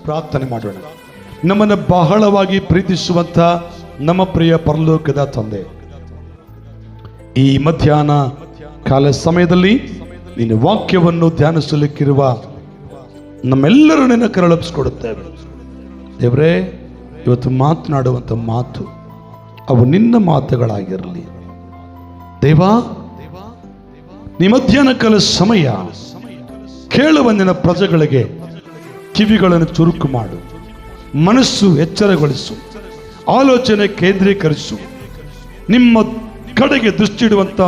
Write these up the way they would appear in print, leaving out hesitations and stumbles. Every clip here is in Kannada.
ಪ್ರಾರ್ಥನೆ ಮಾಡೋಣ. ನಮ್ಮನ್ನು ಬಹಳವಾಗಿ ಪ್ರೀತಿಸುವಂಥ ನಮ್ಮ ಪ್ರಿಯ ಪರಲೋಕದ ತಂದೆ, ಈ ಮಧ್ಯಾಹ್ನ ಕಾಲ ಸಮಯದಲ್ಲಿ ನಿನ್ನ ವಾಕ್ಯವನ್ನು ಧ್ಯಾನಿಸಲಿಕ್ಕಿರುವ ನಮ್ಮೆಲ್ಲರೂ ನಿನ್ನ ಕರಳಿಸಿಕೊಡುತ್ತೇವೆ. ದೇವರೇ, ಇವತ್ತು ಮಾತನಾಡುವಂಥ ಮಾತು ಅವು ನಿನ್ನ ಮಾತುಗಳಾಗಿರಲಿ. ದೇವಾ, ಈ ಮಧ್ಯಾಹ್ನ ಕಾಲ ಸಮಯ ಕೇಳುವ ನಿನ್ನ ಪ್ರಜೆಗಳಿಗೆ ಕಿವಿಗಳನ್ನು ಚುರುಕು ಮಾಡು, ಮನಸ್ಸು ಎಚ್ಚರಗೊಳಿಸು, ಆಲೋಚನೆ ಕೇಂದ್ರೀಕರಿಸು, ನಿಮ್ಮ ಕಡೆಗೆ ದೃಷ್ಟಿ ಇಡುವಂಥ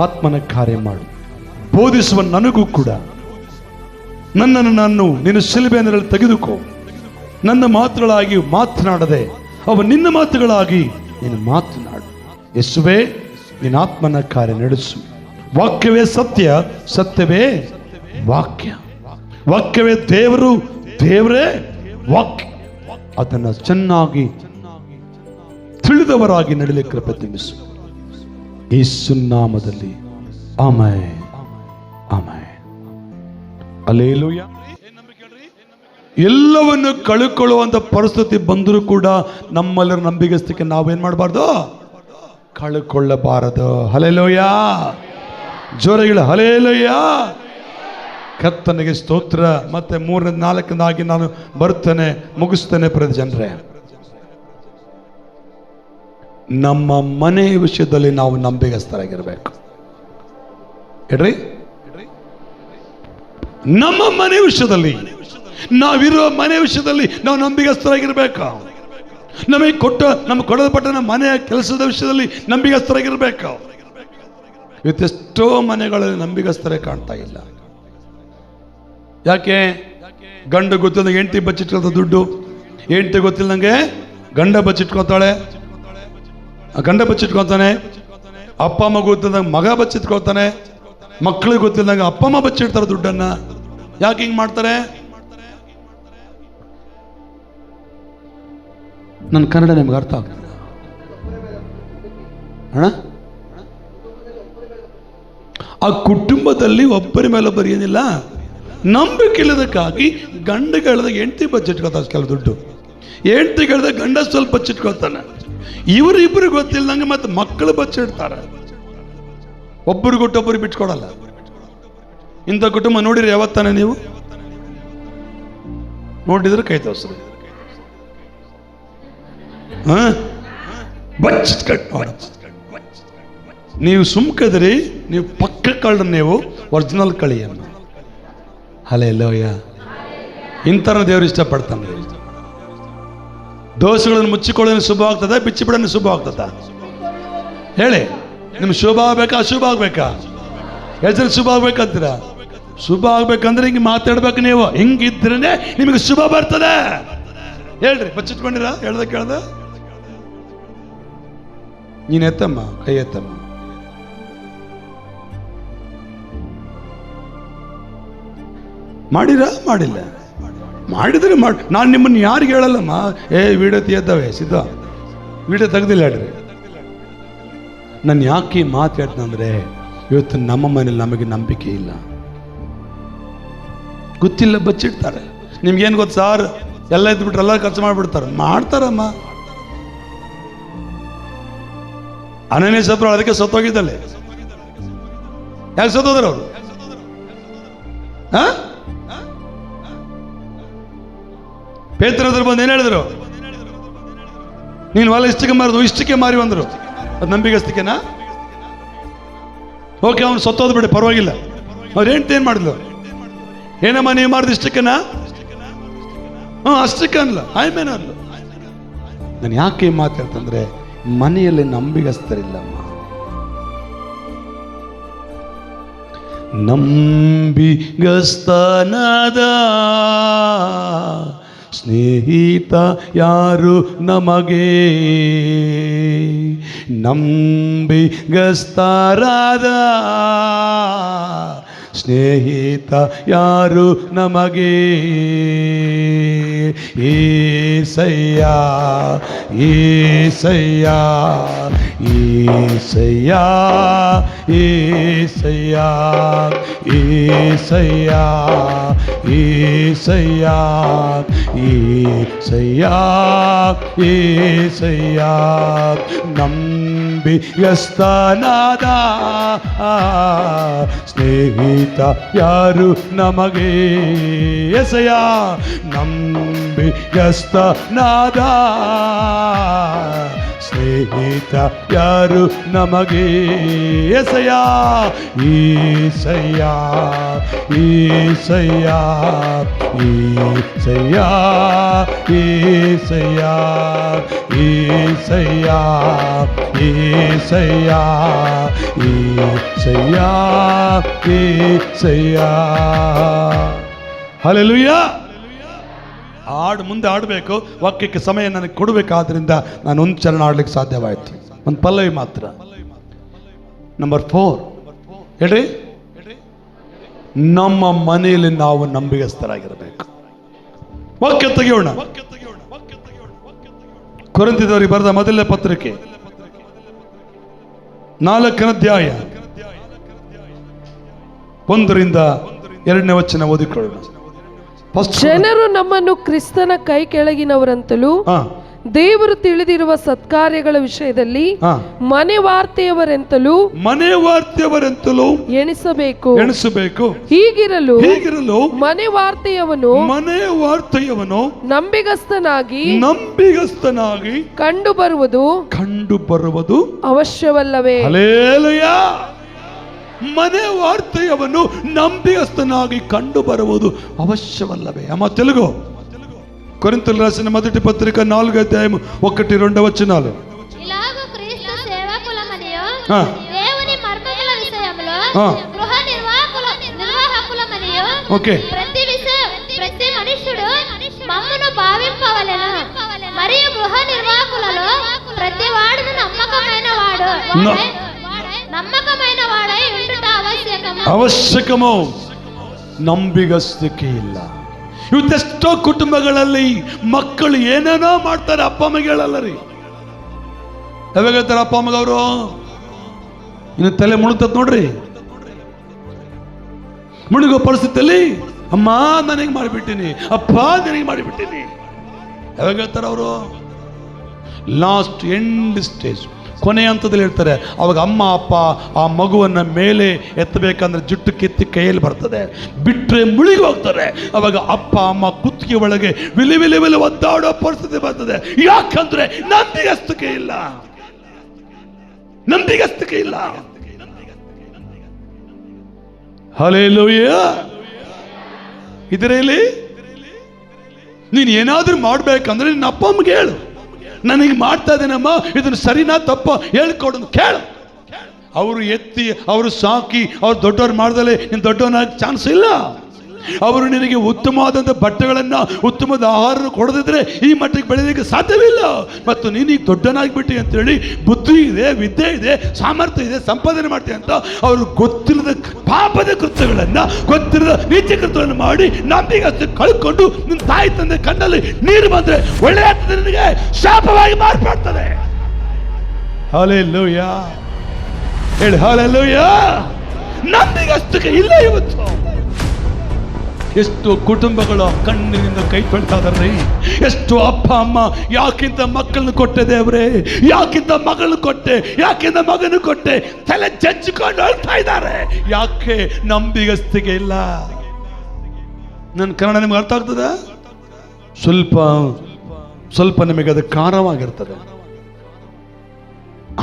ಆತ್ಮನ ಕಾರ್ಯ ಮಾಡು. ಬೋಧಿಸುವ ನನಗೂ ಕೂಡ ನನ್ನನ್ನು ನಾನು ನಿನ್ನ ಶಿಲುಬೆಯಲ್ಲಿ ತೆಗೆದುಕೋ. ನನ್ನ ಮಾತುಗಳಾಗಿ ಮಾತನಾಡದೆ ಅವ ನಿನ್ನ ಮಾತುಗಳಾಗಿ ನೀನು ಮಾತನಾಡು. ಯೇಸುವೇ, ನಿನ್ನ ಆತ್ಮನ ಕಾರ್ಯ ನಡೆಸು. ವಾಕ್ಯವೇ ಸತ್ಯ, ಸತ್ಯವೇ ವಾಕ್ಯ. ವಾಕ್ಯವೇ ದೇವರು, ದೇವರೇ ವಾಕ್ಯ. ಅದನ್ನು ಚೆನ್ನಾಗಿ ತಿಳಿದವರಾಗಿ ನಡೀಲಿಕ್ಕೆ ಕೃಪೆ ತುಂಬಿಸು. ಯೇಸು ನಾಮದಲ್ಲಿ ಆಮೆನ್, ಆಮೆನ್, ಹಲ್ಲೆಲೂಯಾ. ಎಲ್ಲವನ್ನು ಕಳ್ಕೊಳ್ಳುವಂತ ಪರಿಸ್ಥಿತಿ ಬಂದರೂ ಕೂಡ ನಮ್ಮಲ್ಲರ ನಂಬಿಗಸ್ತಕ್ಕೆ ನಾವೇನ್ ಮಾಡಬಾರ್ದು, ಕಳ್ಕೊಳ್ಳಬಾರದು. ಹಲ್ಲೆಲೂಯಾ. ಜೋರಾಗಿ ಹಲ್ಲೆಲೂಯಾ. ಕರ್ತನಿಗೆ ಸ್ತೋತ್ರ. ಮತ್ತೆ 3ನೇ 4ನೇದಾಗಿ ನಾನು ಬರ್ತೇನೆ, ಮುಗಿಸ್ತೇನೆ. ಪ್ರಿಯ ಜನರೇ, ನಮ್ಮ ಮನೆ ವಿಷಯದಲ್ಲಿ ನಾವು ನಂಬಿಗಸ್ತರಾಗಿರ್ಬೇಕು. ಹೇಳ್ರಿ, ನಮ್ಮ ಮನೆ ವಿಷಯದಲ್ಲಿ, ನಾವಿರುವ ಮನೆ ವಿಷಯದಲ್ಲಿ ನಾವು ನಂಬಿಗಸ್ತರಾಗಿರ್ಬೇಕು. ನಮಗೆ ಕೊಡಲ್ಪಟ್ಟ ನಮ್ಮ ಮನೆಯ ಕೆಲಸದ ವಿಷಯದಲ್ಲಿ ನಂಬಿಗಸ್ತರಾಗಿರ್ಬೇಕು. ಇವತ್ತೆಷ್ಟೋ ಮನೆಗಳಲ್ಲಿ ನಂಬಿಗಸ್ತರೇ ಕಾಣ್ತಾ ಇಲ್ಲ. ಯಾಕೆ? ಗಂಡ ಗೊತ್ತಿಲ್ಲದಂಗೆ ಹೆಂಡತಿ ಬಚ್ಚಿಟ್ಕೊಳ್ತ ದುಡ್ಡು, ಹೆಂಡತಿ ಗೊತ್ತಿಲ್ಲದಂಗೆ ಗಂಡ ಬಚ್ಚಿಟ್ಕೊತಾಳೆ, ಗಂಡ ಬಚ್ಚಿಟ್ಕೊತಾನೆ. ಅಪ್ಪ ಅಮ್ಮ ಗೊತ್ತಿಲ್ಲದಂಗೆ ಮಗ ಬಚ್ಚಿಟ್ಕೊಳ್ತಾನೆ. ಮಕ್ಕಳಿಗೆ ಗೊತ್ತಿಲ್ಲದಂಗೆ ಅಪ್ಪ ಅಮ್ಮ ಬಚ್ಚಿಡ್ತಾರೆ ದುಡ್ಡನ್ನ. ಯಾಕೆ ಹಿಂಗ್ ಮಾಡ್ತಾರೆ? ನನ್ನ ಕನ್ನಡ ನಿಮ್ಗೆ ಅರ್ಥ ಆಗ್ತದೆ ಅಣ್ಣ? ಆ ಕುಟುಂಬದಲ್ಲಿ ಒಬ್ಬರ ಮೇಲೆ ಒಬ್ಬರು ಏನಿಲ್ಲ, ನಂಬಿಕೆ ಇಲ್ಲದಕ್ಕಾಗಿ ಗಂಡಗಳದ ಹೆಂಡತಿ ಬಚ್ಚಿಟ್ಕೊತಾರೆ ಕೆಲವು ದುಡ್ಡು, ಹೆಂಡತಿಗಳದ ಗಂಡ ಸ್ವಲ್ಪ ಬಚ್ಚಿಟ್ಕೊಳ್ತಾನೆ. ಇವರಿಬ್ಬರು ಗೊತ್ತಿಲ್ಲದಂಗೆ ಮತ್ತೆ ಮಕ್ಕಳು ಬಚ್ಚಿಡ್ತಾರೆ. ಒಬ್ಬರು ಕೊಟ್ಟೊಬ್ಬರು ಬಿಟ್ಕೊಡಲ್ಲ. ಇಂಥ ಕುಟುಂಬ ನೋಡಿರಿ ಯಾವತ್ತಾನೆ? ನೀವು ನೋಡಿದ್ರೆ ಕೈ ತೋರಿಸ್ರಿ. ನೀವು ಸುಮ್ಕದ್ರಿ, ನೀವು ಪಕ್ಕ ಕಳ್ಳ, ನೀವು ಒರಿಜಿನಲ್ ಕಳಿಯನ್ನ. ಹಲ್ಲೆಲೂಯಾ. ಇಂಥರ ದೇವರು ಇಷ್ಟಪಡ್ತಾನೆ. ದೋಷಗಳನ್ನು ಮುಚ್ಚಿಕೊಳ್ಳೋದು ಶುಭ ಆಗ್ತದ, ಬಿಚ್ಚಿಬಿಡೋದು ಶುಭ ಆಗ್ತದ? ಹೇಳಿ, ನಿಮ್ಗೆ ಶುಭ ಆಗ್ಬೇಕಾ ಅಶುಭ ಆಗ್ಬೇಕಾ? ಹೆಸರು ಶುಭ ಆಗ್ಬೇಕಂತೀರ? ಶುಭ ಆಗ್ಬೇಕಂದ್ರೆ ಹಿಂಗೆ ಮಾತಾಡ್ಬೇಕು. ನೀವು ಹಿಂಗಿದ್ರೇನೆ ನಿಮಗೆ ಶುಭ ಬರ್ತದೆ. ಹೇಳ್ರಿ, ಬಚ್ಚಿಟ್ಕೊಂಡಿರ? ಹೇಳ್ದ ಕೇಳ್ದ? ನೀನ್ ಎತ್ತಮ್ಮ, ಕೈ ಎತ್ತಮ್ಮ. ಮಾಡಿರ? ಮಾಡಿಲ್ಲ? ಮಾಡಿದ್ರೆ ಮಾಡಿ. ನಾನು ನಿಮ್ಮನ್ನು ಯಾರಿಗೆ ಹೇಳಲ್ಲಮ್ಮ, ವಿಡಿಯೋ ತೆಗೆದವೆ ಸಿದ್ಧ, ವಿಡಿಯೋ ತೆಗ್ದಿಲ್ಲ ಹೇಳ್ರಿ. ನಾನು ಯಾಕೆ ಮಾತಾಡ್ತಂದ್ರೆ, ಇವತ್ತು ನಮ್ಮ ಮನೇಲಿ ನಮಗೆ ನಂಬಿಕೆ ಇಲ್ಲ, ಗೊತ್ತಿಲ್ಲ, ಬಚ್ಚಿಡ್ತಾರೆ. ನಿಮ್ಗೇನು ಗೊತ್ತು ಸಾರ್, ಎಲ್ಲ ಇದ್ಬಿಟ್ರೆ ಎಲ್ಲ ಖರ್ಚು ಮಾಡಿಬಿಡ್ತಾರೆ. ಮಾಡ್ತಾರಮ್ಮ. ಅನನ್ಯ ಸತ್ರು ಅದಕ್ಕೆ ಸತ್ತೋಗಿದ್ದಲ್ಲ. ಯಾಕೆ ಸತ್ತೋದ್ರ ಅವರು? ಪೇತ್ರದ್ರ ಬಂದು ಏನ್ ಹೇಳಿದ್ರು? ನೀನು ಹೊಲ ಇಷ್ಟಕ್ಕೆ ಮಾರಿದ್ರು, ಇಷ್ಟಕ್ಕೆ ಮಾರಿ ಅಂದ್ರು. ಅದು ನಂಬಿಗಸ್ತಿಕೆನಾ? ಓಕೆ, ಅವನು ಸತ್ತೋದ್ ಬಿಡಿ, ಪರವಾಗಿಲ್ಲ. ಅವ್ರು ಏನ್ ಮಾಡಿದ್ಲು? ಏನಮ್ಮ ನೀವು ಮಾಡಿದ ಇಷ್ಟಕ್ಕೆನಾ? ಅಷ್ಟಕ್ಕೆ ಅನ್ಲ, ಆಯ್ಮೇನ ಅನ್ಲ. ನಾನು ಯಾಕೆ ಮಾತಾಡ್ತಂದ್ರೆ, ಮನೆಯಲ್ಲಿ ನಂಬಿಗಸ್ತರಿಲ್ಲಮ್ಮ. ನಂಬಿಗಸ್ತನಾದ ಸ್ನೇಹಿತ ಯಾರು ನಮಗೆ? ನಂಬಿಗಸ್ತರಾದ ಸ್ನೇಹಿತ ಯಾರು ನಮಗೆ? ಏಸಯ್ಯ ಏಸಯ್ಯ ಏಸಯ್ಯ ಏಸಯ್ಯ ಏಸಯ್ಯ ಏಸಯ್ಯ ಏಸಯ್ಯ ಏಸಯ್ಯ ನಂಬಿಗಸ್ತನಾದ ಸ್ನೇಹಿತ ಯಾರು ನಮಗೆ? ಏಸಯ್ಯ ನಂಬಿಗಸ್ತನಾದ ಸ್ನೇಹಿತ ಯಾರು ನಮಗೆ? ಏಸಯ್ಯ ಏಸಯ್ಯ ಏಸಯ್ಯ ಏಸಯ್ಯ ಏಸಯ್ಯ ಏಸಯ್ಯ ಏಸಯ್ಯ ಏಸಯ್ಯ ಏಸಯ್ಯ. ಹಲ್ಲೆಲೂಯಾ. ಮುಂದೆ ಆಡಬೇಕು, ವಾಕ್ಯಕ್ಕೆ ಸಮಯ ನನಗೆ ಕೊಡಬೇಕಾದ್ರಿಂದ ನಾನು ಒಂದು ಚರಣ ಆಡ್ಲಿಕ್ಕೆ ಸಾಧ್ಯವಾಯಿತು. ಒಂದು ಪಲ್ಲವಿ ಮಾತ್ರ. ನಂಬರ್ 4 ಹೇಳ್ರಿ, ನಮ್ಮ ಮನೆಯಲ್ಲಿ ನಾವು ನಂಬಿಗಸ್ತರಾಗಿರಬೇಕು. ವಾಕ್ಯ ತೆಗೆಯೋಣ. ಕೊರಿಂಥದವರಿಗೆ ಬರೆದ ಮೊದಲನೇ ಪತ್ರಿಕೆ 4ನೇ ಅಧ್ಯಾಯ 1ರಿಂದ 2ನೇ ವಚನ ಓದಿಕೊಳ್ಳೋಣ. ಜನರು ನಮ್ಮನ್ನು ಕ್ರಿಸ್ತನ ಕೈ ಕೆಳಗಿನವರಂತಲೂ ದೇವರು ತಿಳಿದಿರುವ ಸತ್ಕಾರ್ಯಗಳ ವಿಷಯದಲ್ಲಿ ಮನೆವಾರ್ತೆಯವರೆಂತಲೂ ಎಣಿಸಬೇಕು. ಹೀಗಿರಲು ಮನೆವಾರ್ತೆಯವನು ನಂಬಿಗಸ್ತನಾಗಿ ಕಂಡು ಬರುವುದು ಅವಶ್ಯವಲ್ಲವೇ? ಹಲ್ಲೆಲೂಯಾ. ಮನೆ ವಾರ್ತೆಯವನು ನಂಬಿಗಸ್ತನಾಗಿ ಕಂಡು ಬರುವುದು ಅವಶ್ಯವಲ್ಲವೇ? ಅಮ್ಮ తెలుగు కొరింథీయులకు రాసిన మొదటి పత్రిక 4వ అధ్యాయం 1-2 వచనాలు. ఇలాగ క్రీస్తు సేవకులమనియు దేవుని మర్మముల విషయములో గృహ నిర్వాహకులమనియు ప్రతి మనుష్యుడు మమ్మును భావింపవలెను. మరియు గృహ నిర్వాహకులలో ప్రతి వాడును నమ్మకమైన వాడై ఉండుట ಅವಶ್ಯಕಮೋ. ನಂಬಿಗಸ್ತಿಕೆ ಇಲ್ಲ. ಇವತ್ತೆಷ್ಟೋ ಕುಟುಂಬಗಳಲ್ಲಿ ಮಕ್ಕಳು ಏನೇನೋ ಮಾಡ್ತಾರೆ, ಅಪ್ಪ ಅಮ್ಮಗೆ ಹೇಳಲ್ಲ ರೀ. ಯಾವಾಗ ಹೇಳ್ತಾರೆ ಅಪ್ಪ ಅಮ್ಮಗೆ? ಅವರು ಇನ್ನು ತಲೆ ಮುಳುಗ್ತದ ನೋಡ್ರಿ. ಮುಳುಗೋ ಪರಿಸ್ಥಿತಿಯಲ್ಲಿ ಅಮ್ಮ ನನಗೆ ಮಾಡಿಬಿಟ್ಟಿನಿ, ಅಪ್ಪ ನನಗೆ ಮಾಡಿಬಿಟ್ಟಿನಿ. ಯಾವಾಗ ಹೇಳ್ತಾರೆ ಅವರು? ಲಾಸ್ಟ್ ಎಂಡ್ ಸ್ಟೇಜ್, ಕೊನೆ ಹಂತದಲ್ಲಿ ಹೇಳ್ತಾರೆ. ಅವಾಗ ಅಮ್ಮ ಅಪ್ಪ ಆ ಮಗುವನ್ನು ಮೇಲೆ ಎತ್ತಬೇಕಂದ್ರೆ ಜುಟ್ಟು ಕಿತ್ತಿ ಕೈಯಲ್ಲಿ ಬರ್ತದೆ, ಬಿಟ್ಟರೆ ಮುಳುಗಿ ಹೋಗ್ತಾರೆ. ಅವಾಗ ಅಪ್ಪ ಅಮ್ಮ ಕುತ್ತಿಗೆ ಒಳಗೆ ವಿಲಿ ಒದ್ದಾಡೋ ಪರಿಸ್ಥಿತಿ ಬರ್ತದೆ. ಯಾಕಂದ್ರೆ ನಂಬಿಗಸ್ತಿಕೆ ಇಲ್ಲ. ಹಲ್ಲೆಲೂಯಾ. ಇದರಲ್ಲಿ ನೀನು ಏನಾದ್ರೂ ಮಾಡ್ಬೇಕಂದ್ರೆ ನಿನ್ನ ಅಪ್ಪ ಅಮ್ಮಗೆ ಹೇಳು, ನನಗೆ ಮಾಡ್ತಾ ಇದ್ದೇನಮ್ಮ, ಇದನ್ನು ಸರಿನಾ ತಪ್ಪ ಹೇಳ್ಕೊಡು ಕೇಳು. ಅವರು ಎತ್ತಿ, ಅವರು ಸಾಕಿ, ಅವ್ರು ದೊಡ್ಡವ್ರು ಮಾಡ್ದಲೆ ನೀನು ದೊಡ್ಡವನಾಗ ಚಾನ್ಸ್ ಇಲ್ಲ. ಅವರು ನಿನಗೆ ಉತ್ತಮವಾದಂಥ ಬಟ್ಟೆಗಳನ್ನು, ಉತ್ತಮವಾದ ಆಹಾರ ಕೊಡದಿದ್ರೆ ಈ ಮಟ್ಟಿಗೆ ಬೆಳೆಯಲಿಕ್ಕೆ ಸಾಧ್ಯವಿಲ್ಲ. ಮತ್ತು ನೀನೀಗ ದೊಡ್ಡನಾಗಿಬಿಟ್ಟಿ ಅಂತೇಳಿ ಬುದ್ಧಿ ಇದೆ, ವಿದ್ಯೆ ಇದೆ, ಸಾಮರ್ಥ್ಯ ಇದೆ, ಸಂಪಾದನೆ ಮಾಡ್ತೀವಿ ಅಂತ ಅವರು ಗೊತ್ತಿಲ್ಲದ ಪಾಪದ ಕೃತ್ಯಗಳನ್ನು, ಗೊತ್ತಿಲ್ಲದ ನೀಚ ಕೃತ್ಯಗಳನ್ನು ಮಾಡಿ ನಂಬಿಗಸ್ತು ಕಳ್ಕೊಂಡು ನಿನ್ನ ತಾಯಿ ತಂದೆ ಕಣ್ಣಲ್ಲಿ ನೀರು ಬಂದರೆ ಒಳ್ಳೆ ಆಗ್ತದೆ, ನಿನಗೆ ಶಾಪವಾಗಿ ಮಾರ್ಪಡ್ತದೆ. ಹಲ್ಲೆಲೂಯಾ ಹೇಳಿ, ಹಲ್ಲೆಲೂಯಾ. ನಂಬಿಗಸ್ತಿಕೆ ಇಲ್ಲ ಇವತ್ತು. ಎಷ್ಟು ಕುಟುಂಬಗಳು ಕಣ್ಣಿನಿಂದ ಕೈ ತೊಳ್ತಾ ಇದಾರೆ. ಎಷ್ಟು ಅಪ್ಪ ಅಮ್ಮ ಯಾಕಿಂತ ಮಕ್ಕಳನ್ನು ಕೊಟ್ಟೆ ದೇವ್ರೆ, ಯಾಕಿಂತ ಮಗಳನ್ನು ಕೊಟ್ಟೆ, ಯಾಕಿಂತ ಮಗನು ಕೊಟ್ಟೆ, ತಲೆ ಚಚ್ಚಿಕೊಂಡು ಅಳ್ತಾ ಇದ್ದಾರೆ. ಯಾಕೆ? ನಂಬಿಗಸ್ತಿಕೆ ಇಲ್ಲ. ನನ್ನ ಕನ್ನಡ ನಿಮ್ಗೆ ಅರ್ಥ ಆಗ್ತದ? ಸ್ವಲ್ಪ ನಿಮಗೆ ಅದು ಖಾರವಾಗಿರ್ತದೆ,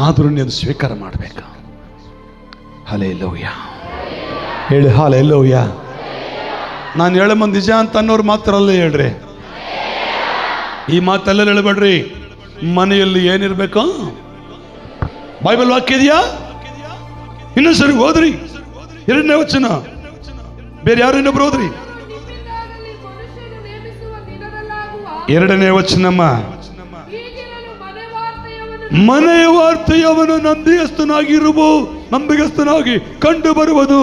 ಆದ್ರೂ ನೀವು ಸ್ವೀಕಾರ ಮಾಡಬೇಕು. ಹಲ್ಲೆಲೂಯಾ ಹೇಳಿ, ಹಲ್ಲೆಲೂಯಾ. ನಾನು ಹೇಳೋ ಮಂದಿ ನಿಜ ಅಂತ ಅನ್ನೋರು ಮಾತ್ರ ಅಲ್ಲ ಹೇಳ್ರಿ, ಈ ಮಾತೆಲ್ಲ ಹೇಳಬೇಡ್ರಿ. ಮನೆಯಲ್ಲಿ ಏನಿರ್ಬೇಕು? ಬೈಬಲ್ ವಾಕ್ಯ ಇದೆಯಾ? ಇನ್ನೊಂದು ಸರಿ ಓದ್ರಿ 2ನೇ ವಚನ. ಬೇರೆ ಯಾರು ಇನ್ನೊಬ್ರು ಓದ್ರಿ 2ನೇ ವಚನಮ್ಮ. ಮನೆಯ ವಾರ್ತೆಯವನು ನಂಬಿಗಸ್ತನಾಗಿ ಕಂಡು ಬರುವುದು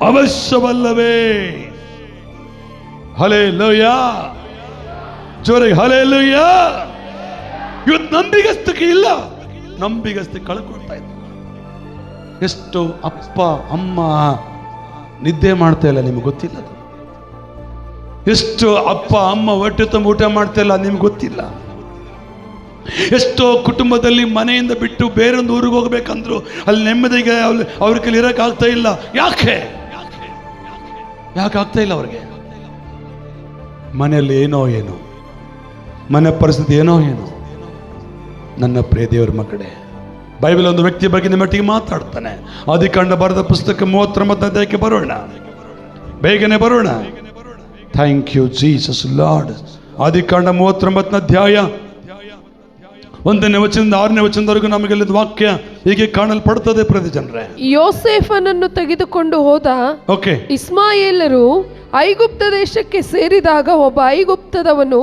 ಅವಶ್ಯವಲ್ಲವೇ? ಹಲ್ಲೆಲೂಯಾ, ಜೋರಾಗಿ ಹಲ್ಲೆಲೂಯಾ. ಇವತ್ತು ನಂಬಿಗಸ್ತಕ್ಕೆ ಇಲ್ಲ, ನಂಬಿಗಸ್ತೆ ಕಳ್ಕೊಳ್ತಾ ಇದ್ದ. ಎಷ್ಟು ಅಪ್ಪ ಅಮ್ಮ ನಿದ್ದೆ ಮಾಡ್ತಾ ಇಲ್ಲ ನಿಮ್ಗೆ ಗೊತ್ತಿಲ್ಲ. ಎಷ್ಟು ಅಪ್ಪ ಅಮ್ಮ ಹೊಟ್ಟೆ ತುಂಬ ಊಟ ಮಾಡ್ತಾ ಇಲ್ಲ ನಿಮ್ಗೆ ಗೊತ್ತಿಲ್ಲ. ಎಷ್ಟೋ ಕುಟುಂಬದಲ್ಲಿ ಮನೆಯಿಂದ ಬಿಟ್ಟು ಬೇರೊಂದು ಊರಿಗೆ ಹೋಗ್ಬೇಕಂದ್ರು ಅಲ್ಲಿ ನೆಮ್ಮದಿಗೆ ಅವ್ರ ಕೈಲಿ ಇರಕ್ಕೆ ಆಗ್ತಾ ಇಲ್ಲ. ಯಾಕೆ ಆಗ್ತಾ ಇಲ್ಲ ಅವ್ರಿಗೆ? ಮನೆಯಲ್ಲಿ ಏನೋ ಮನೆ ಪರಿಸ್ಥಿತಿ ಏನೋ. ನನ್ನ ಪ್ರಿಯ ದೇವರ ಮಕ್ಕಳೇ, ಬೈಬಲ್ ಒಂದು ವ್ಯಕ್ತಿ ಬಗ್ಗೆ ನಿಮ್ಮೊಟ್ಟಿಗೆ ಮಾತಾಡ್ತಾನೆ. ಆದಿಕಾಂಡ ಬರೆದ ಪುಸ್ತಕ 39ನೇ ಅಧ್ಯಾಯಕ್ಕೆ ಬರೋಣ, ಬೇಗನೆ ಬರೋಣ. Thank you Jesus Lord. ಆದಿಕಾಂಡ 39ನೇ ಅಧ್ಯಾಯ 1ನೇ ವಚನದಿಂದ 6ನೇ ವಚನದವರೆಗೂ ನಮಗೆಲ್ಲ ವಾಕ್ಯ ಹೀಗೆ ಕಾಣಲ್ಪಡುತ್ತದೆ. ಪ್ರತಿ ಜನರೇ, ಯೋಸೇಫನನ್ನು ತೆಗೆದುಕೊಂಡು ಹೋದ ಇಸ್ಮಾಯೇಲರು ಐಗುಪ್ತ ದೇಶಕ್ಕೆ ಸೇರಿದಾಗ ಒಬ್ಬ ಐಗುಪ್ತದವನು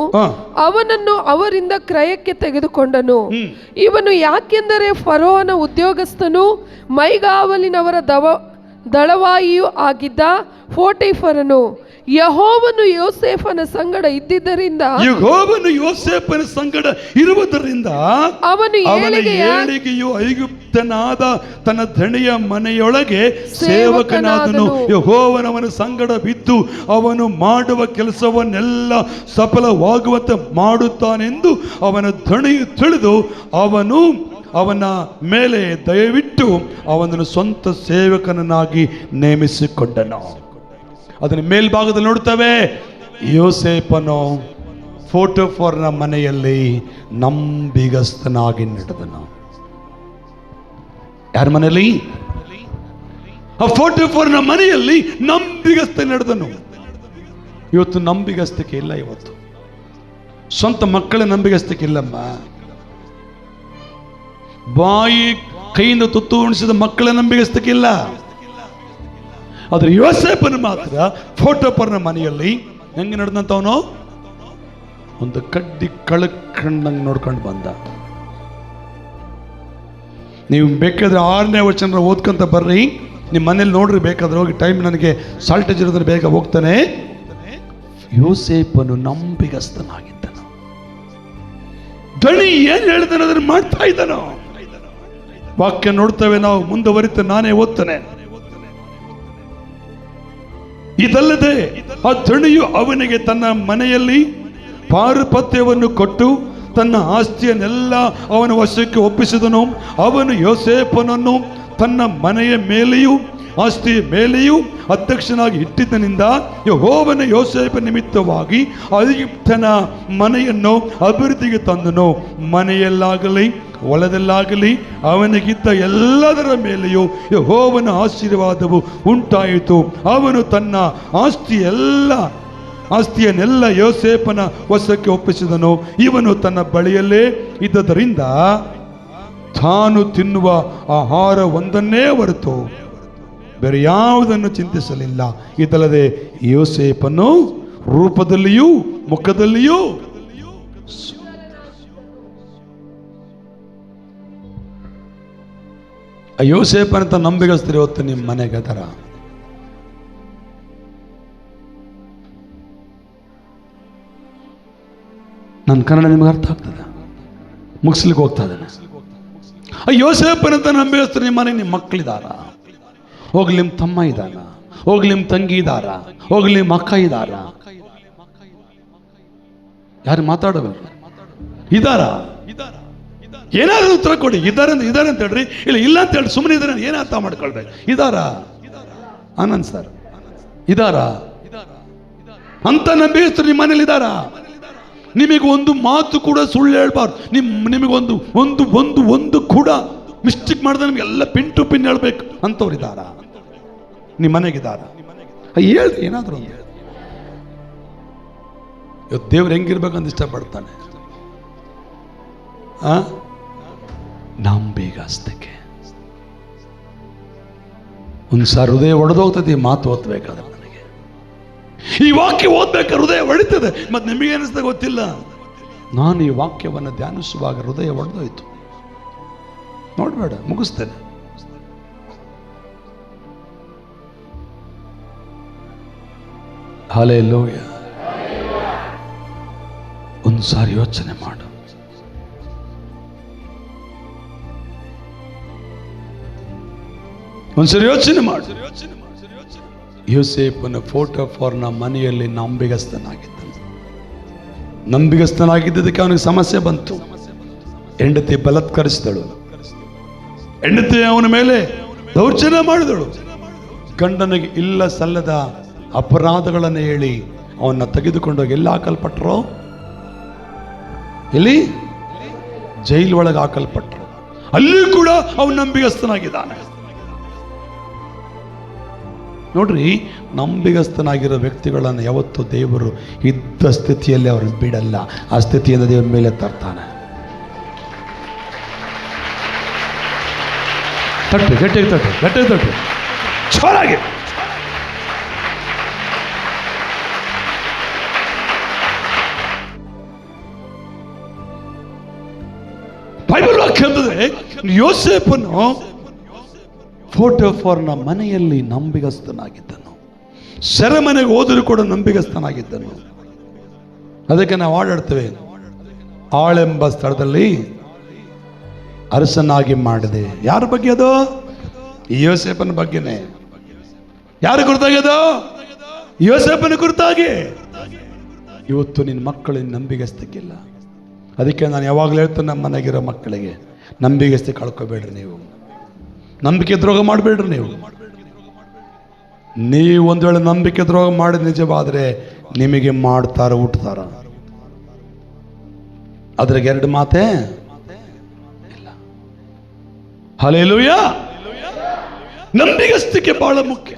ಅವನನ್ನು ಅವರಿಂದ ಕ್ರಯಕ್ಕೆ ತೆಗೆದುಕೊಂಡನು. ಇವನು ಯಾಕೆಂದರೆ ಫರೋಹನ ಉದ್ಯೋಗಸ್ಥನು ಮೈಗಾವಲಿನವರ ದಳವಾಯಿಯೂ ಆಗಿದ್ದ ಪೋಟಿಫರನು ಯೆಹೋವನು ಯೋಸೇಫನ ಸಂಗಡ ಇದ್ದಿದ್ದರಿಂದ ಅವನು ಏಳಿಗೆಯು ಐಗುಪ್ತನಾದ ತನ್ನ ಧಣಿಯ ಮನೆಯೊಳಗೆ ಸೇವಕನಾದನು. ಯೆಹೋವನವನ ಸಂಗಡ ಬಿದ್ದು ಅವನು ಮಾಡುವ ಕೆಲಸವನ್ನೆಲ್ಲ ಸಫಲವಾಗುವಂತೆ ಮಾಡುತ್ತಾನೆಂದು ಅವನ ಧಣಿಯು ತಿಳಿದು ಅವನ ಮೇಲೆ ದಯವಿಟ್ಟು ಅವನನ್ನು ಸ್ವಂತ ಸೇವಕನನ್ನಾಗಿ ನೇಮಿಸಿಕೊಂಡನು. ಅದನ್ನು ಮೇಲ್ಭಾಗದಲ್ಲಿ ನೋಡ್ತೇವೆ. ಯೋಸೇಫನು ಪೋಟಿಫರನ ಮನೆಯಲ್ಲಿ ನಂಬಿಗಸ್ತನಾಗಿ ನಡೆದನು. ಯಾರ ಮನೆಯಲ್ಲಿ? ಪೋಟಿಫರನ ಮನೆಯಲ್ಲಿ ನಂಬಿಗಸ್ತ ನಡೆದನು. ಇವತ್ತು ನಂಬಿಗಸ್ತಕ್ಕೆ ಇಲ್ಲ. ಇವತ್ತು ಸ್ವಂತ ಮಕ್ಕಳ ನಂಬಿಗಸ್ತಕ್ಕೆ ಇಲ್ಲಮ್ಮ. ಬಾಯಿ ಕೈಯಿಂದ ತುತ್ತು ಉಣಿಸಿದ ಮಕ್ಕಳ ನಂಬಿಗಸ್ತಕ್ಕೆ ಇಲ್ಲ. ಆದ್ರೆ ಯೋಸೇಫನು ಮಾತ್ರ ಪೋಟಿಫರನ ಮನೆಯಲ್ಲಿ ಹೆಂಗೆ ನಡೆದಂತವನು? ಒಂದು ಕಡ್ಡಿ ಕಳ್ಕೊಂಡಂಗೆ ನೋಡ್ಕೊಂಡು ಬಂದ. ನೀವು ಬೇಕಾದ್ರೆ 6ನೇ ವಚನ ಓದ್ಕೊಂತ ಬರ್ರಿ, ನಿಮ್ಮ ಮನೇಲಿ ನೋಡ್ರಿ. ಬೇಕಾದ್ರೆ ಹೋಗಿ, ಟೈಮ್ ನನಗೆ ಸಾಲ್ಟೇಜ್ ಇರೋದ್ರೆ ಬೇಗ ಹೋಗ್ತಾನೆ. ಯೋಸೇಫನು ನಂಬಿಗಸ್ತನಾಗಿದ್ದನು. ದಣಿ ಏನ್ ಹೇಳ್ತಾನೆ ಅದನ್ನು ಮಾಡ್ತಾ ಇದ್ದನು. ವಾಕ್ಯ ನೋಡ್ತೇವೆ ನಾವು, ಮುಂದುವರಿತ ನಾನೇ ಓದ್ತಾನೆ. ಇದಲ್ಲದೆ ಆ ದಣಿಯು ಅವನಿಗೆ ತನ್ನ ಮನೆಯಲ್ಲಿ ಪಾರುಪತ್ಯವನ್ನು ಕೊಟ್ಟು ತನ್ನ ಆಸ್ತಿಯನ್ನೆಲ್ಲ ಅವನ ವಶಕ್ಕೆ ಒಪ್ಪಿಸಿದನು. ಅವನು ಯೋಸೇಫನನ್ನು ತನ್ನ ಮನೆಯ ಮೇಲೆಯೂ ಆಸ್ತಿಯ ಮೇಲೆಯೂ ಅಧ್ಯಕ್ಷನಾಗಿ ಇಟ್ಟಿದ್ದರಿಂದ ಯೆಹೋವನ ಯೋಸೇಫ ನಿಮಿತ್ತವಾಗಿ ಐಗುಪ್ತನ ಮನೆಯನ್ನು ಅಭಿವೃದ್ಧಿಗೆ ತಂದನು. ಮನೆಯಲ್ಲಾಗಲಿ ಹೊಲದಲ್ಲಾಗಲಿ ಅವನಿಗಿದ್ದ ಎಲ್ಲದರ ಮೇಲೆಯೂ ಯೆಹೋವನ ಆಶೀರ್ವಾದವು ಉಂಟಾಯಿತು. ಅವನು ತನ್ನ ಆಸ್ತಿಯನ್ನೆಲ್ಲ ಯೋಸೇಫನ ವಶಕ್ಕೆ ಒಪ್ಪಿಸಿದನು. ಇವನು ತನ್ನ ಬಳಿಯಲ್ಲೇ ಇದ್ದದರಿಂದ ತಾನು ತಿನ್ನುವ ಆಹಾರ ಒಂದನ್ನೇ ಹೊರತು ಬೇರೆ ಯಾವುದನ್ನು ಚಿಂತಿಸಲಿಲ್ಲ. ಇದಲ್ಲದೆ ಯೋಸೇಫನು ರೂಪದಲ್ಲಿಯೂ ಮುಖದಲ್ಲಿಯೂ ಯೋಸೇಫನಂತ ನಂಬಿಗಸ್ತರು ಇವತ್ತು ನಿಮ್ಮ ಮನೆಗೆ ಅದರ. ನನ್ನ ಕನ್ನಡ ನಿಮ್ಗೆ ಅರ್ಥ ಆಗ್ತದೆ? ಮುಗಿಸ್ಲಿಕ್ಕೆ ಹೋಗ್ತಾ ಇದ್ದಾನೆ. ಯೋಸೇಫನಂತ ನಂಬಿಗಸ್ತರು ನಿಮ್ಮ ಮನೆಗೆ ನಿಮ್ಮ ಮಕ್ಕಳಿದಾರ? ಹೋಗ್ಲಿ ನಿಮ್ಮ ತಮ್ಮ ಇದ್ದಾನ, ಹೋಗ್ಲಿ ನಿಮ್ಮ ತಂಗಿ ಇದ್ದಾರ, ಹೋಗ್ಲಿ ನಿಮ್ಮ ಅಕ್ಕ ಇದ್ದಾರ? ಯಾರು ಮಾತಾಡಬೇಕು? ಇದಾರ? ಏನಾದ್ರು ಉತ್ತರ ಕೊಡಿ. ಇದ್ದಾರೆ ಅಂತ ಹೇಳ್ರಿ, ಇಲ್ಲ ಅಂತ ಹೇಳಿ ಸುಮ್ಮನೆ ಇದ್ದಾರೆ ಏನ ಅರ್ಥ ಮಾಡ್ಕೊಳ್ಬೇಕು. ಇದಾರ? ಆನಂದ್ ಸರ್ ಇದಾರ? ಅಂತ ನಂಬಿಗಸ್ತರು ನಿಮ್ಮ ಮನೇಲಿ ಇದಾರ? ನಿಮಗೆ ಒಂದು ಮಾತು ಕೂಡ ಸುಳ್ಳು ಹೇಳ್ಬಾರ್ದು. ನಿಮಗೊಂದು ಒಂದು ಒಂದು ಒಂದು ಕೂಡ ಮಿಸ್ಟೇಕ್ ಮಾಡಿದ್ರೆ ನಿಮಗೆಲ್ಲ ಪಿನ್ ಟು ಪಿನ್ ಹೇಳ್ಬೇಕು ಅಂತವ್ರು ಇದ್ದಾರ ನಿಮ್ಮ ಮನೆಗಿದ್ದಾರ? ಹೇಳ್ರಿ ಏನಾದ್ರು ಒಂದು. ಇವತ್ತು ದೇವ್ರು ಹೆಂಗಿರ್ಬೇಕಂತ ಇಷ್ಟಪಡ್ತಾನೆ. ನಂಬಿಗಸ್ತಕ್ಕೆ ಒಂದ್ಸಾರಿ ಹೃದಯ ಒಡೆದೋಗ್ತದೆ. ಮಾತು ಓದ್ಬೇಕಾದ್ರೆ ನನಗೆ ಈ ವಾಕ್ಯ ಓದ್ಬೇಕಾದ್ರೆ ಹೃದಯ ಒಡಿತದೆ. ಮತ್ತೆ ನಿಮಗೆ ಅನಿಸ್ತದೆ ಗೊತ್ತಿಲ್ಲ. ನಾನು ಈ ವಾಕ್ಯವನ್ನು ಧ್ಯಾನಿಸುವಾಗ ಹೃದಯ ಒಡೆದೋಯ್ತು. ನೋಡ್ಬೇಡ, ಮುಗಿಸ್ತೇನೆ. ಹಲ್ಲೆಲೂಯ. ಒಂದು ಸಾರಿ ಯೋಚನೆ ಮಾಡು. ಒಂದ್ಸರಿ ಯೋಚನೆ ಮಾಡು. ಯೋಸೇಫನ ಫೋಟೋ ಫಾರ್ನ ಮನೆಯಲ್ಲಿ ನಂಬಿಗಸ್ತನಾಗಿದ್ದಕ್ಕೆ ಅವನಿಗೆ ಸಮಸ್ಯೆ ಬಂತು. ಹೆಂಡತಿ ಬಲಾತ್ಕರಿಸಿದಳು. ಹೆಂಡತಿ ಅವನ ಮೇಲೆ ದೌರ್ಜನ್ಯ ಮಾಡಿದಳು. ಗಂಡನಿಗೆ ಇಲ್ಲ ಸಲ್ಲದ ಅಪರಾಧಗಳನ್ನು ಹೇಳಿ ಅವನ್ನ ತೆಗೆದುಕೊಂಡೋಗಿ ಎಲ್ಲಿ ಹಾಕಲ್ಪಟ್ರು? ಎಲ್ಲಿ? ಜೈಲ್ ಒಳಗೆ ಹಾಕಲ್ಪಟ್ರು. ಅಲ್ಲಿ ಕೂಡ ಅವನು ನಂಬಿಗಸ್ತನಾಗಿದ್ದಾನೆ. ನೋಡ್ರಿ, ನಂಬಿಗಸ್ತನಾಗಿರೋ ವ್ಯಕ್ತಿಗಳನ್ನು ಯಾವತ್ತೂ ದೇವರು ಇದ್ದ ಸ್ಥಿತಿಯಲ್ಲಿ ಅವ್ರನ್ನ ಬಿಡಲ್ಲ. ಆ ಸ್ಥಿತಿಯಿಂದ ದೇವರ ಮೇಲೆ ತರ್ತಾನೆ. ತಟ್ಟು, ಗಟ್ಟಿಗೆ ತಟ್ಟು, ಗಟ್ಟಿಗೆ ತಟ್ಟು, ಜೋರಾಗಿ. ಬೈಬಲ್ ವಾಕ್ಯ ಅಂತಂದ್ರೆ ಯೋಸೇಫನು ಫೋಟೋ ಫಾರ್ನ ಮನೆಯಲ್ಲಿ ನಂಬಿಗಸ್ತನಾಗಿದ್ದನು. ಸೆರೆಮನೆಗೆ ಹೋದರೂ ಕೂಡ ನಂಬಿಗಸ್ತನಾಗಿದ್ದನು. ಅದಕ್ಕೆ ನಾವು ಹಾಡಾಡ್ತೇವೆ, ಆಳೆಂಬ ಸ್ಥಳದಲ್ಲಿ ಅರಸನಾಗಿ ಮಾಡಿದೆ. ಯಾರ ಬಗ್ಗೆ ಅದು? ಯೋಸೇಫನ ಬಗ್ಗೆನೆ. ಯಾರ ಕುರಿತಾಗಿ ಅದು? ಯೋಸೇಫನ ಕುರಿತಾಗಿ. ಇವತ್ತು ನಿನ್ನ ಮಕ್ಕಳಿಗೆ ನಂಬಿಗಸ್ತಕ್ಕಿಲ್ಲ. ಅದಕ್ಕೆ ನಾನು ಯಾವಾಗಲೂ ಹೇಳ್ತೇನೆ ನಮ್ಮ ಮನೆಗಿರೋ ಮಕ್ಕಳಿಗೆ, ನಂಬಿಗಸ್ತಿ ಕಳ್ಕೊಬೇಡ್ರಿ. ನಂಬಿಕೆ ದ್ರೋಹ ಮಾಡಬೇಡ್ರಿ. ನೀವು ಒಂದು ವೇಳೆ ನಂಬಿಕೆ ದ್ರೋಹ ಮಾಡಿ ನಿಜವಾದರೆ ನಿಮಗೆ ಮಾಡ್ತಾರ, ಹುಟ್ಟುತ್ತಾರ. ಅದ್ರಾಗ ಎರಡು ಮಾತೇ ಇಲ್ಲ. ಹಲ್ಲೆಲೂಯ. ನಂಬಿಗಸ್ತಿಕೆ ಬಹಳ ಮುಖ್ಯ.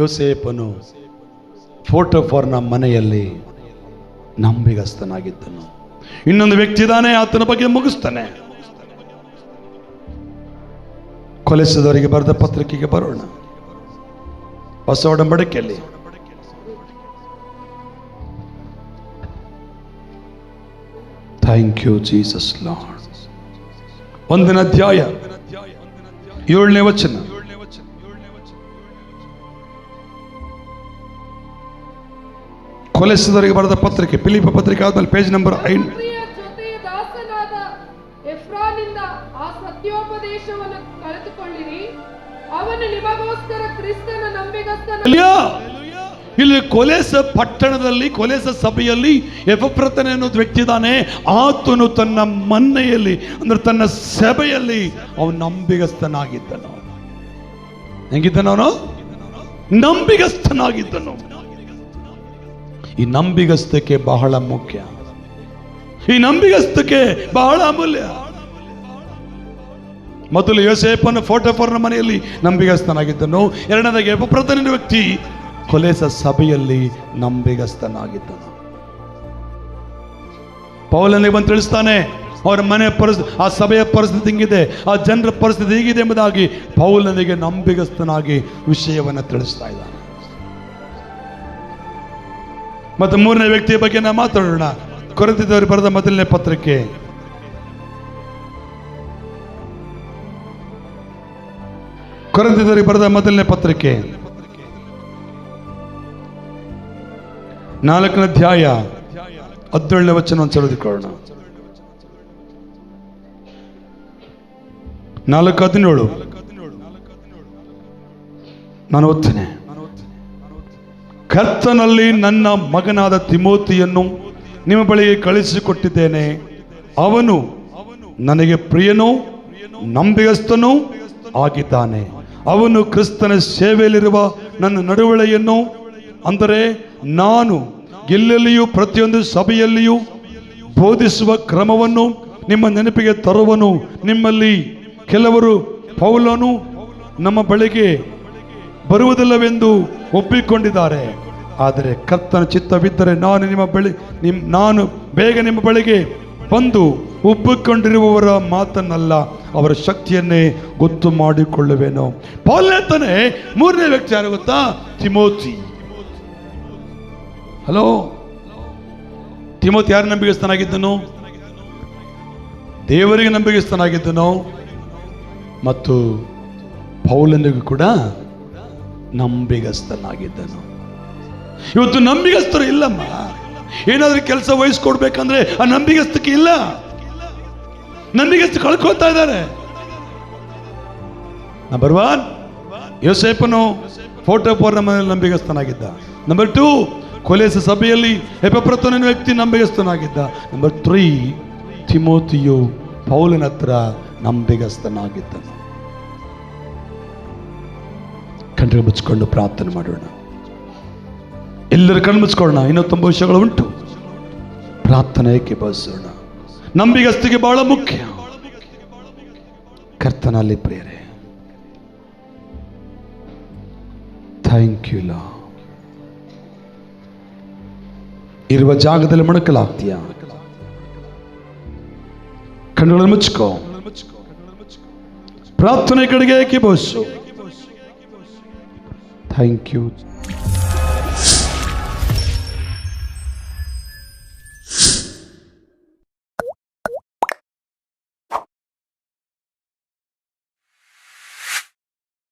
ಯೋಸೇಫನು ಫೋಟೋ ಫಾರ್ನ ಮನೆಯಲ್ಲಿ ನಂಬಿಗಸ್ತನಾಗಿದ್ದನು. ಇನ್ನೊಂದು ವ್ಯಕ್ತಿ ಇದ್ದಾನೆ, ಆತನ ಬಗ್ಗೆ ಮುಗಿಸ್ತಾನೆ. ಕೊಲೆಸದವರಿಗೆ ಬರೆದ ಪತ್ರಿಕೆಗೆ ಬರೋಣ. ಹೊಸ ಒಡಂಬಡಿಕೆಯಲ್ಲಿ ಥ್ಯಾಂಕ್ ಯು ಜೀಸಸ್ ಲಾರ್ಡ್. 1ನೇ ಅಧ್ಯಾಯ 7ನೇ ವಚನ. ಕೊಲೆಸದವರಿಗೆ ಬರೆದ ಪತ್ರಿಕೆ, ಫಿಲಿಪ್ಪ ಪತ್ರಿಕೆ ಆದ್ಮೇಲೆ ಪೇಜ್ ನಂಬರ್ 5. ಇಲ್ಲಿ ಕೊಲೆಸ ಪಟ್ಟಣದಲ್ಲಿ, ಕೊಲೆಸ ಸಭೆಯಲ್ಲಿ ಎಪಫ್ರತನ ಅನ್ನೋದು ವ್ಯಕ್ತಿ ಇದ್ದಾನೆ. ಆತನು ತನ್ನ ಮನೆಯಲ್ಲಿ ಅಂದ್ರೆ ತನ್ನ ಸಭೆಯಲ್ಲಿ ಅವನು ನಂಬಿಗಸ್ತನಾಗಿದ್ದನು. ಹೆಂಗಿದ್ದನು? ಅವನು ನಂಬಿಗಸ್ತನಾಗಿದ್ದನು. ಈ ನಂಬಿಗಸ್ತಕ್ಕೆ ಬಹಳ ಮುಖ್ಯ. ಈ ನಂಬಿಗಸ್ತಕ್ಕೆ ಬಹಳ ಅಮೂಲ್ಯ. ಮೊದಲು ಯೋಸೇಫನ ಫೋಟೋ ಫಾರ್ನ ಮನೆಯಲ್ಲಿ ನಂಬಿಗಸ್ತನಾಗಿದ್ದನು. ಎರಡನೇದಾಗಿ ಎಪಫ್ರತನ ವ್ಯಕ್ತಿ ಕೊಲೆಸ ಸಭೆಯಲ್ಲಿ ನಂಬಿಗಸ್ತನಾಗಿದ್ದನು. ಪೌಲನಿಗೆ ಬಂದು ತಿಳಿಸ್ತಾನೆ, ಅವರ ಮನೆ ಪರಿಸ್ಥಿತಿ, ಆ ಸಭೆಯ ಪರಿಸ್ಥಿತಿ ಹಿಂಗಿದೆ, ಆ ಜನರ ಪರಿಸ್ಥಿತಿ ಹೀಗಿದೆ ಎಂಬುದಾಗಿ ಪೌಲನಿಗೆ ನಂಬಿಗಸ್ತನಾಗಿ ವಿಷಯವನ್ನು ತಿಳಿಸ್ತಾ ಇದ್ದಾನೆ. ಮತ್ತು ಮೂರನೇ ವ್ಯಕ್ತಿಯ ಬಗ್ಗೆ ನಾವು ಮಾತಾಡೋಣ. ಕೊರಿಂಥದವರಿಗೆ ಬರೆದ ಮೊದಲನೇ ಪತ್ರಿಕೆ, ಕೊರಿಂಥದವರಿಗೆ ಬರೆದ ಮೊದಲನೇ ಪತ್ರಿಕೆ 4ನೇ ಅಧ್ಯಾಯ 17ನೇ ವಚನ ಒಂದು ಚಲೋದಿಕೊಳ್ಳೋಣ. 4:17 ನಾನು ಓದ್ತೇನೆ. ಕರ್ತನಲ್ಲಿ ನನ್ನ ಮಗನಾದ ತಿಮೋತಿಯನ್ನು ನಿಮ್ಮ ಬಳಿಗೆ ಕಳಿಸಿಕೊಟ್ಟಿದ್ದೇನೆ. ಅವನು ನನಗೆ ಪ್ರಿಯನೂ ನಂಬಿಗಸ್ತನೂ ಆಗಿದ್ದಾನೆ. ಅವನು ಕ್ರಿಸ್ತನ ಸೇವೆಯಲ್ಲಿರುವ ನನ್ನ ನಡವಳಿಕೆಯನ್ನು, ಅಂದರೆ ನಾನು ಎಲ್ಲೆಲ್ಲಿಯೂ ಪ್ರತಿಯೊಂದು ಸಭೆಯಲ್ಲಿಯೂ ಬೋಧಿಸುವ ಕ್ರಮವನ್ನು ನಿಮ್ಮ ನೆನಪಿಗೆ ತರುವನು. ನಿಮ್ಮಲ್ಲಿ ಕೆಲವರು ಪೌಲನು ನಮ್ಮ ಬಳಿಗೆ ಬರುವುದಿಲ್ಲವೆಂದು ಒಪ್ಪಿಕೊಂಡಿದ್ದಾರೆ. ಆದರೆ ಕರ್ತನ ಚಿತ್ತವಿದ್ದರೆ ನಾನು ಬೇಗ ನಿಮ್ಮ ಬಳಿಗೆ ಬಂದು ಒಪ್ಪಿಕೊಂಡಿರುವವರ ಮಾತನ್ನಲ್ಲ, ಅವರ ಶಕ್ತಿಯನ್ನೇ ಗೊತ್ತು ಮಾಡಿಕೊಳ್ಳುವೆನು. ಪೌಲನೇ ಮೂರನೇ ವ್ಯಕ್ತಿ ಯಾರು ಗೊತ್ತಾ? ತಿಮೋತಿ. ಹಲೋ, ತಿಮೋತಿ ಯಾರು ನಂಬಿಗಸ್ತನಾಗಿದ್ದನು? ದೇವರಿಗೆ ನಂಬಿಗಸ್ತನಾಗಿದ್ದನು. ಮತ್ತು ಪೌಲನಿಗೂ ಕೂಡ ನಂಬಿಗಸ್ತನಾಗಿದ್ದನು. ಇವತ್ತು ನಂಬಿಗಸ್ತರು ಇಲ್ಲಮ್ಮ. ಏನಾದ್ರೂ ಕೆಲಸ ವಹಿಸ್ಕೊಡ್ಬೇಕಂದ್ರೆ ಆ ನಂಬಿಗಸ್ತಕ್ಕೆ ಇಲ್ಲ. ನಂಬಿಗಸ್ತು ಕಳ್ಕೊಳ್ತಾ ಇದ್ದಾರೆ. ನಂಬರ್ 1 ಯೋಸೇಫನು ಫೋಟೋಪೋರ್ನ ಮನೆಯಲ್ಲಿ ನಂಬಿಗಸ್ತನಾಗಿದ್ದ. ನಂಬರ್ 2 ಕೊಲೆಸ ಸಭೆಯಲ್ಲಿ ಎಪಫ್ರತನ ವ್ಯಕ್ತಿ ನಂಬಿಗಸ್ತನಾಗಿದ್ದ. ನಂಬರ್ 3 ತಿಮೋತಿಯು ಪೌಲನ ಹತ್ರ ನಂಬಿಗಸ್ತನಾಗಿದ್ದನು. ಕಣ್ಣು ಮುಚ್ಚಿಕೊಂಡು ಪ್ರಾರ್ಥನೆ ಮಾಡೋಣ. ಎಲ್ಲರ ಕಣ್ಣು ಮುಚ್ಕೊಳ್ಳೋಣ. ಇನ್ನೂ ತುಂಬ ವಿಷಯಗಳು ಉಂಟು. ಪ್ರಾರ್ಥನೆಗೆ ಬಯಸೋಣ. ನಂಬಿಗಸ್ತಿಗೆ ಬಹಳ ಮುಖ್ಯ. ಕರ್ತನಲ್ಲಿ ಪ್ರಿಯರೇ, ಥ್ಯಾಂಕ್ ಯು ಲಾ. ಇರುವ ಜಾಗದಲ್ಲಿ ಮಡಕಲಾಗ್ತೀಯ. ಕಣ್ಣುಗಳನ್ನು ಮುಚ್ಕೋ. ಪ್ರಾರ್ಥನೆ ಕಡೆಗೆ ಕಿಬೋಸು. Thank you.